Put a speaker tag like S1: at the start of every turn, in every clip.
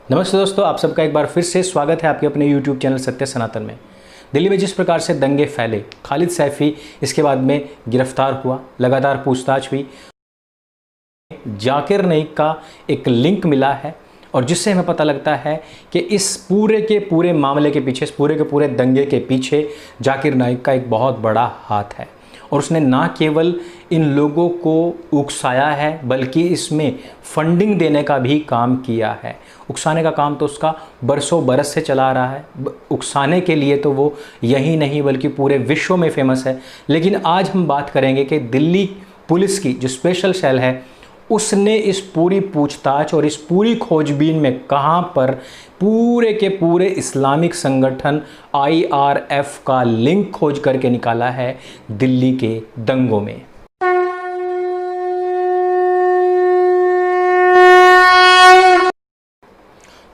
S1: नमस्ते दोस्तों, आप सबका एक बार फिर से स्वागत है आपके अपने YouTube चैनल सत्य सनातन में। दिल्ली में जिस प्रकार से दंगे फैले, खालिद सैफी इसके बाद में गिरफ्तार हुआ, लगातार पूछताछ हुई, जाकिर नाइक का एक लिंक मिला है और जिससे हमें पता लगता है कि इस पूरे के पूरे मामले के पीछे, इस पूरे के पूरे दंगे के पीछे जाकिर नाइक का एक बहुत बड़ा हाथ है। और उसने ना केवल इन लोगों को उकसाया है बल्कि इसमें फंडिंग देने का भी काम किया है। उकसाने का काम तो उसका बरसों बरस से चला रहा है। उकसाने के लिए तो वो यही नहीं बल्कि पूरे विश्व में फेमस है। लेकिन आज हम बात करेंगे कि दिल्ली पुलिस की जो स्पेशल सेल है उसने इस पूरी पूछताछ और इस पूरी खोजबीन में कहां पर पूरे के पूरे इस्लामिक संगठन IRF का लिंक खोज करके निकाला है दिल्ली के दंगों में।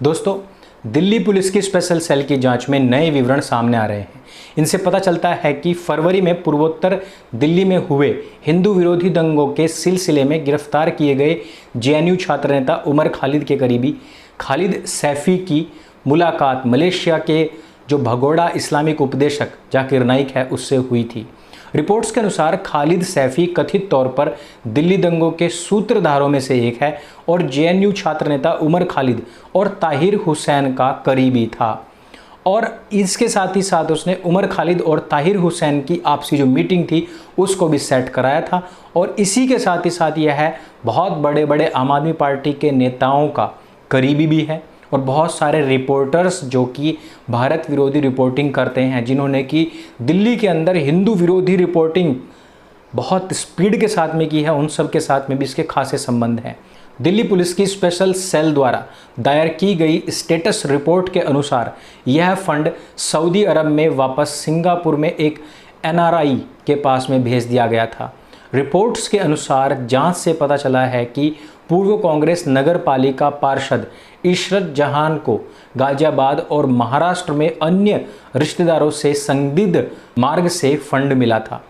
S1: दोस्तों, दिल्ली पुलिस की स्पेशल सेल की जांच में नए विवरण सामने आ रहे हैं। इनसे पता चलता है कि फरवरी में पूर्वोत्तर दिल्ली में हुए हिंदू विरोधी दंगों के सिलसिले में गिरफ्तार किए गए JNU छात्र नेता उमर खालिद के करीबी खालिद सैफी की मुलाकात मलेशिया के जो भगोड़ा इस्लामिक उपदेशक जाकिर नाइक है उससे हुई थी। रिपोर्ट्स के अनुसार खालिद सैफी कथित तौर पर दिल्ली दंगों के सूत्रधारों में से एक है और JNU छात्र नेता उमर खालिद और ताहिर हुसैन का करीबी था। और इसके साथ ही साथ उसने उमर खालिद और ताहिर हुसैन की आपसी जो मीटिंग थी उसको भी सेट कराया था। और इसी के साथ ही साथ यह है बहुत बड़े बड़े आम आदमी पार्टी के नेताओं का करीबी भी है और बहुत सारे रिपोर्टर्स जो कि भारत विरोधी रिपोर्टिंग करते हैं, जिन्होंने कि दिल्ली के अंदर हिंदू विरोधी रिपोर्टिंग बहुत स्पीड के साथ में की है, उन सब के साथ में भी इसके खासे संबंध हैं। दिल्ली पुलिस की स्पेशल सेल द्वारा दायर की गई स्टेटस रिपोर्ट के अनुसार यह फंड सऊदी अरब में वापस सिंगापुर में एक NRI के पास में भेज दिया गया था। रिपोर्ट्स के अनुसार जांच से पता चला है कि पूर्व कांग्रेस नगर पालिका पार्षद इशरत जहान को गाजियाबाद और महाराष्ट्र में अन्य रिश्तेदारों से संदिग्ध मार्ग से फंड मिला था।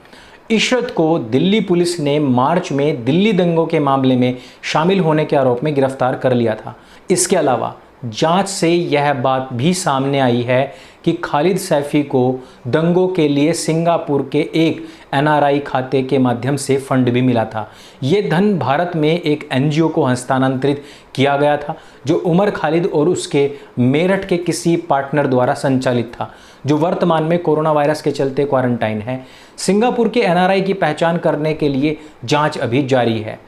S1: इशरत को दिल्ली पुलिस ने मार्च में दिल्ली दंगों के मामले में शामिल होने के आरोप में गिरफ्तार कर लिया था। इसके अलावा जांच से यह बात भी सामने आई है कि खालिद सैफी को दंगों के लिए सिंगापुर के एक NRI खाते के माध्यम से फंड भी मिला था। ये धन भारत में एक NGO को हस्तांतरित किया गया था जो उमर खालिद और उसके मेरठ के किसी पार्टनर द्वारा संचालित था, जो वर्तमान में कोरोना वायरस के चलते क्वारंटाइन है। सिंगापुर के NRI की पहचान करने के लिए जांच अभी जारी है।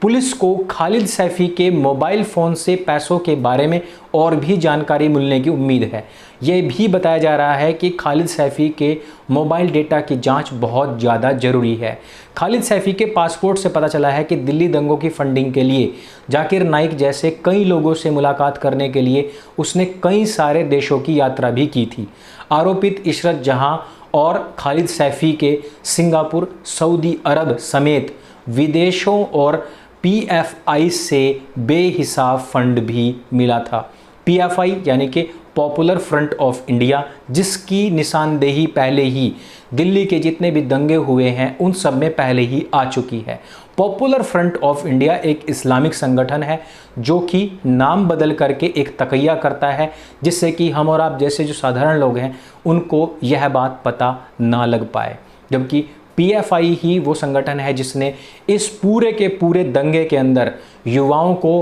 S1: पुलिस को खालिद सैफी के मोबाइल फ़ोन से पैसों के बारे में और भी जानकारी मिलने की उम्मीद है। यह भी बताया जा रहा है कि खालिद सैफी के मोबाइल डेटा की जांच बहुत ज़्यादा ज़रूरी है। खालिद सैफी के पासपोर्ट से पता चला है कि दिल्ली दंगों की फंडिंग के लिए जाकिर नाइक जैसे कई लोगों से मुलाकात करने के लिए उसने कई सारे देशों की यात्रा भी की थी। आरोपित इशरत जहां और खालिद सैफी के सिंगापुर, सऊदी अरब समेत विदेशों और PFI से बेहिसाब फंड भी मिला था। PFI यानी कि पॉपुलर फ्रंट ऑफ इंडिया, जिसकी निशानदेही पहले ही दिल्ली के जितने भी दंगे हुए हैं उन सब में पहले ही आ चुकी है। पॉपुलर फ्रंट ऑफ इंडिया एक इस्लामिक संगठन है जो कि नाम बदल करके एक तकिया करता है जिससे कि हम और आप जैसे जो साधारण लोग हैं उनको यह बात पता ना लग पाए, जबकि PFI ही वो संगठन है जिसने इस पूरे के पूरे दंगे के अंदर युवाओं को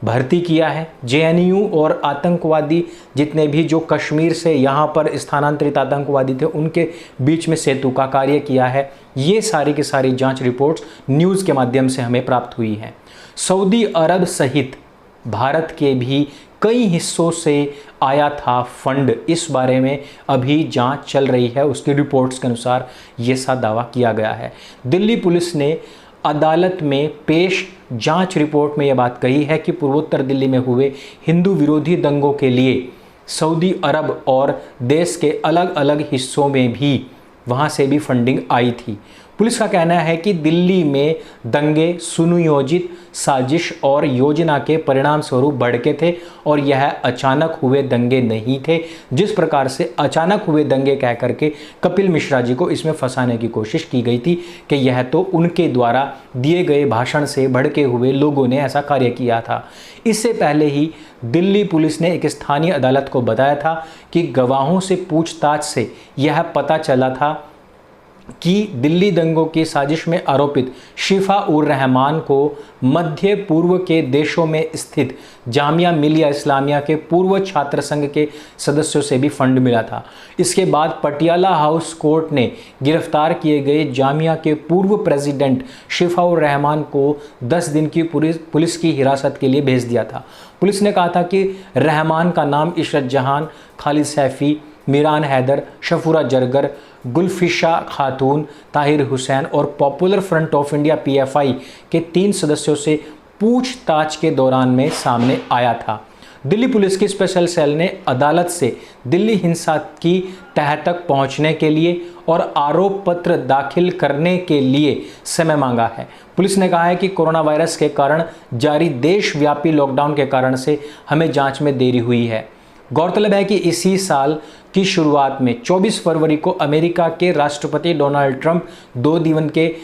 S1: भर्ती किया है। JNU और आतंकवादी जितने भी जो कश्मीर से यहाँ पर स्थानांतरित आतंकवादी थे उनके बीच में सेतु का कार्य किया है। ये सारी की सारी जांच रिपोर्ट्स न्यूज़ के माध्यम से हमें प्राप्त हुई हैं। सऊदी अरब सहित भारत के भी कई हिस्सों से आया था फंड, इस बारे में अभी जांच चल रही है। उसकी रिपोर्ट्स के अनुसार ये सा दावा किया गया है। दिल्ली पुलिस ने अदालत में पेश जांच रिपोर्ट में यह बात कही है कि पूर्वोत्तर दिल्ली में हुए हिंदू विरोधी दंगों के लिए सऊदी अरब और देश के अलग अलग हिस्सों में भी वहाँ से भी फंडिंग आई थी। पुलिस का कहना है कि दिल्ली में दंगे सुनियोजित साजिश और योजना के परिणाम स्वरूप भड़के थे और यह अचानक हुए दंगे नहीं थे, जिस प्रकार से अचानक हुए दंगे कह करके कपिल मिश्रा जी को इसमें फंसाने की कोशिश की गई थी कि यह तो उनके द्वारा दिए गए भाषण से भड़के हुए लोगों ने ऐसा कार्य किया था। इससे पहले ही दिल्ली पुलिस ने एक स्थानीय अदालत को बताया था कि गवाहों से पूछताछ से यह पता चला था कि दिल्ली दंगों की साजिश में आरोपित शिफा उर रहमान को मध्य पूर्व के देशों में स्थित जामिया मिलिया इस्लामिया के पूर्व छात्र संघ के सदस्यों से भी फंड मिला था। इसके बाद पटियाला हाउस कोर्ट ने गिरफ्तार किए गए जामिया के पूर्व प्रेसिडेंट शिफा उर रहमान को 10 दिन की पुलिस की हिरासत के लिए भेज दिया था। पुलिस ने कहा था कि रहमान का नाम इशरत जहान, खालिद सैफी, मीरान हैदर, शफूरा जरगर, गुलफिशा खातून, ताहिर हुसैन और popular front of India PFI के 3 सदस्यों से पूछताछ के दौरान में सामने आया था। दिल्ली पुलिस की स्पेशल सेल ने अदालत से दिल्ली हिंसा की तह तक पहुंचने के लिए और आरोप पत्र दाखिल करने के लिए समय मांगा है। पुलिस ने कहा है कि कोरोना वायरस के कारण जारी देशव्यापी लॉकडाउन के कारण से हमें जांच में देरी हुई है। गौरतलब है कि इसी साल की शुरुआत में 24 फरवरी को अमेरिका के राष्ट्रपति डोनाल्ड ट्रंप 2 दिन के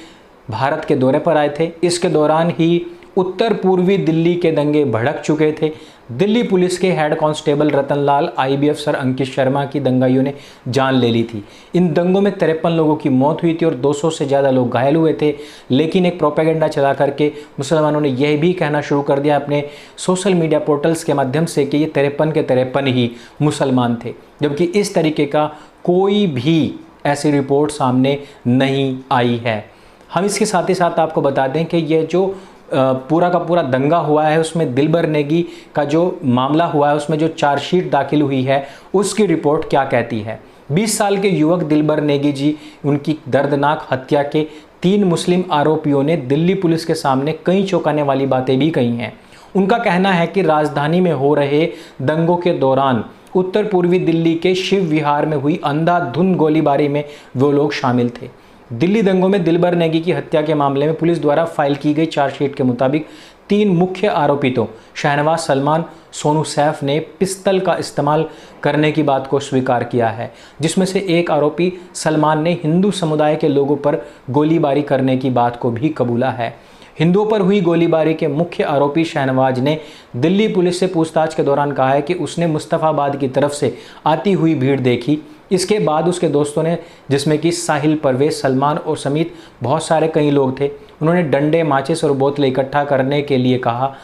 S1: भारत के दौरे पर आए थे। इसके दौरान ही उत्तर पूर्वी दिल्ली के दंगे भड़क चुके थे। दिल्ली पुलिस के हेड कांस्टेबल रतनलाल, IB अफसर अंकित शर्मा की दंगाइयों ने जान ले ली थी। इन दंगों में 53 लोगों की मौत हुई थी और 200 से ज़्यादा लोग घायल हुए थे। लेकिन एक प्रोपेगेंडा चला करके मुसलमानों ने यह भी कहना शुरू कर दिया अपने सोशल मीडिया पोर्टल्स के माध्यम से कि ये 53 के 53 ही मुसलमान थे, जबकि इस तरीके का कोई भी ऐसी रिपोर्ट सामने नहीं आई है। हम इसके साथ ही साथ आपको बता दें कि ये जो पूरा का पूरा दंगा हुआ है उसमें दिलबर नेगी का जो मामला हुआ है उसमें जो चार्जशीट दाखिल हुई है उसकी रिपोर्ट क्या कहती है। 20 साल के युवक दिलबर नेगी जी, उनकी दर्दनाक हत्या के 3 मुस्लिम आरोपियों ने दिल्ली पुलिस के सामने कई चौंकाने वाली बातें भी कही हैं। उनका कहना है कि राजधानी में हो रहे दंगों के दौरान उत्तर पूर्वी दिल्ली के शिव विहार में हुई अंधाधुंध गोलीबारी में वो लोग शामिल थे। दिल्ली दंगों में दिलबर नेगी की हत्या के मामले में पुलिस द्वारा फाइल की गई चार्जशीट के मुताबिक 3 मुख्य आरोपितों शहनवाज सलमान, सोनू सैफ ने पिस्तल का इस्तेमाल करने की बात को स्वीकार किया है, जिसमें से एक आरोपी सलमान ने हिंदू समुदाय के लोगों पर गोलीबारी करने की बात को भी कबूला है। हिंदुओं पर हुई गोलीबारी के मुख्य आरोपी शहनवाज ने दिल्ली पुलिस से पूछताछ के दौरान कहा है कि उसने मुस्तफ़ाबाद की तरफ से आती हुई भीड़ देखी। इसके बाद उसके दोस्तों ने, जिसमें कि साहिल, परवेज, सलमान और समेत बहुत सारे कई लोग थे, उन्होंने डंडे, माचिस और बोतलें इकट्ठा करने के लिए कहा।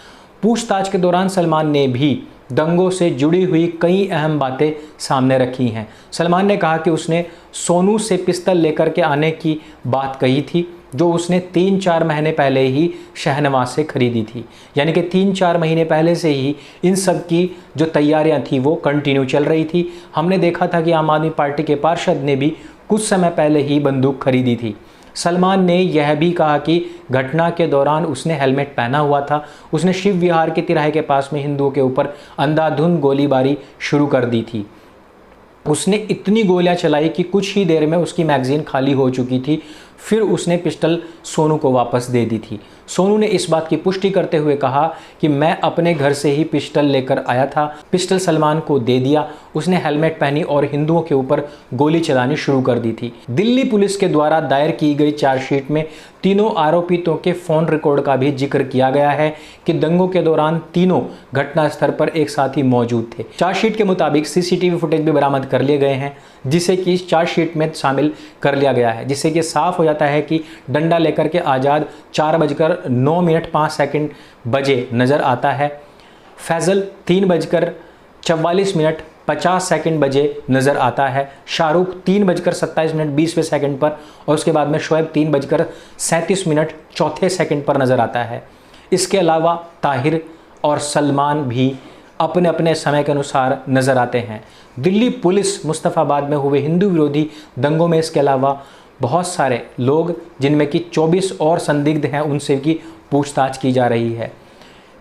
S1: पूछताछ के दौरान सलमान ने भी दंगों से जुड़ी हुई कई अहम बातें सामने रखी हैं। सलमान ने कहा कि उसने सोनू से पिस्तल लेकर के आने की बात कही थी, जो उसने 3-4 महीने पहले ही शहनवाज से खरीदी थी। यानी कि 3-4 महीने पहले से ही इन सब की जो तैयारियां थी वो कंटिन्यू चल रही थी। हमने देखा था कि आम आदमी पार्टी के पार्षद ने भी कुछ समय पहले ही बंदूक खरीदी थी। सलमान ने यह भी कहा कि घटना के दौरान उसने हेलमेट पहना हुआ था। उसने शिव विहार के तिराहे के पास में हिंदुओं के ऊपर अंधाधुंध गोलीबारी शुरू कर दी थी। उसने इतनी गोलियां चलाई कि कुछ ही देर में उसकी मैगजीन खाली हो चुकी थी। फिर उसने पिस्टल सोनू को वापस दे दी थी। सोनू ने इस बात की पुष्टि करते हुए कहा कि मैं अपने घर से ही पिस्टल लेकर आया था, पिस्टल सलमान को दे दिया। उसने हेलमेट पहनी और हिंदुओं के ऊपर गोली चलानी शुरू कर दी थी। दिल्ली पुलिस के द्वारा दायर की गई चार्जशीट में तीनों आरोपितों के फ़ोन रिकॉर्ड का भी जिक्र किया गया है कि दंगों के दौरान तीनों घटनास्थल पर एक साथ ही मौजूद थे। चार्जशीट के मुताबिक CCTV फुटेज भी बरामद कर लिए गए हैं, जिसे कि इस चार्जशीट में शामिल कर लिया गया है, जिससे कि साफ हो जाता है कि डंडा लेकर के आज़ाद 4:09:05 बजे नज़र आता है। फैज़ल 3:44:50 बजे नज़र आता है। शाहरुख 3:27:20 पर और उसके बाद में शोएब 3:37:04 पर नज़र आता है। इसके अलावा ताहिर और सलमान भी अपने अपने समय के अनुसार नज़र आते हैं। दिल्ली पुलिस मुस्तफ़ाबाद में हुए हिंदू विरोधी दंगों में इसके अलावा बहुत सारे लोग, जिनमें कि 24 और संदिग्ध हैं, उनसे की पूछताछ की जा रही है।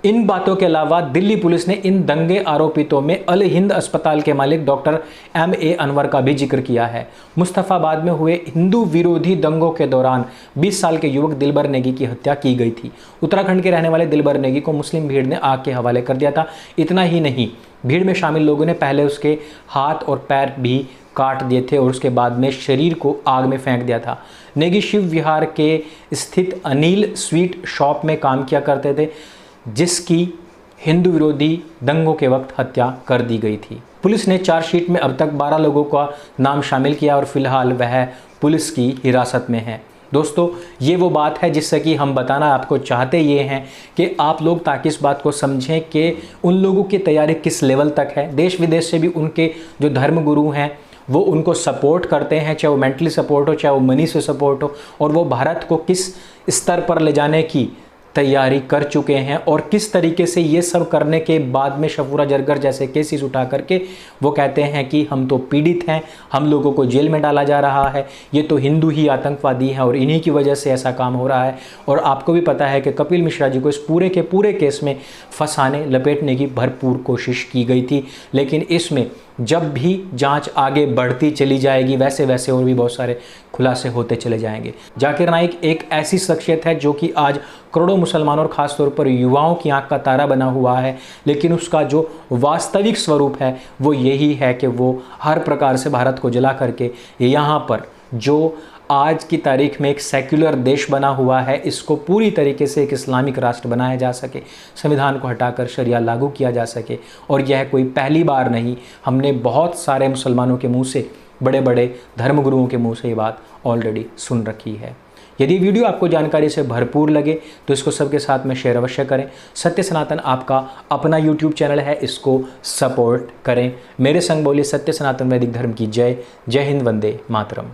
S1: इन बातों के अलावा दिल्ली पुलिस ने इन दंगे आरोपितों में अल हिंद अस्पताल के मालिक डॉक्टर MA अनवर का भी जिक्र किया है। मुस्तफ़ाबाद में हुए हिंदू विरोधी दंगों के दौरान 20 साल के युवक दिलबर नेगी की हत्या की गई थी। उत्तराखंड के रहने वाले दिलबर नेगी को मुस्लिम भीड़ ने आग के हवाले कर दिया था। इतना ही नहीं, भीड़ में शामिल लोगों ने पहले उसके हाथ और पैर भी काट दिए थे और उसके बाद में शरीर को आग में फेंक दिया था। नेगी शिव विहार के स्थित अनिल स्वीट शॉप में काम किया करते थे, जिसकी हिंदू विरोधी दंगों के वक्त हत्या कर दी गई थी। पुलिस ने चार्जशीट में अब तक 12 लोगों का नाम शामिल किया और फिलहाल वह पुलिस की हिरासत में है। दोस्तों, ये वो बात है जिससे कि हम बताना आपको चाहते ये हैं कि आप लोग ताकि इस बात को समझें कि उन लोगों की तैयारी किस लेवल तक है। देश विदेश से भी उनके जो धर्मगुरु हैं वो उनको सपोर्ट करते हैं, चाहे वो मेंटली सपोर्ट हो, चाहे वो मनी से सपोर्ट हो, और वो भारत को किस स्तर पर ले जाने की तैयारी कर चुके हैं और किस तरीके से ये सब करने के बाद में शफूरा जरगर जैसे केसेस उठा करके वो कहते हैं कि हम तो पीड़ित हैं, हम लोगों को जेल में डाला जा रहा है, ये तो हिंदू ही आतंकवादी हैं और इन्हीं की वजह से ऐसा काम हो रहा है। और आपको भी पता है कि कपिल मिश्रा जी को इस पूरे के पूरे केस में फंसाने लपेटने की भरपूर कोशिश की गई थी, लेकिन इसमें जब भी जांच आगे बढ़ती चली जाएगी वैसे वैसे और भी बहुत सारे खुलासे होते चले जाएंगे। जाकिर नाइक एक ऐसी शख्सियत है जो कि आज करोड़ों मुसलमानों और ख़ासतौर पर युवाओं की आंख का तारा बना हुआ है, लेकिन उसका जो वास्तविक स्वरूप है वो यही है कि वो हर प्रकार से भारत को जला करके यहाँ पर जो आज की तारीख में एक सेक्युलर देश बना हुआ है इसको पूरी तरीके से एक इस्लामिक राष्ट्र बनाया जा सके, संविधान को हटाकर शरिया लागू किया जा सके। और यह कोई पहली बार नहीं, हमने बहुत सारे मुसलमानों के मुंह से, बड़े बड़े धर्मगुरुओं के मुंह से ये बात ऑलरेडी सुन रखी है। यदि वीडियो आपको जानकारी से भरपूर लगे तो इसको सबके साथ में शेयर अवश्य करें। सत्य सनातन आपका अपना YouTube चैनल है, इसको सपोर्ट करें। मेरे संग बोलिए सत्य सनातन वैदिक धर्म की जय। जय हिंद, वंदे मातरम।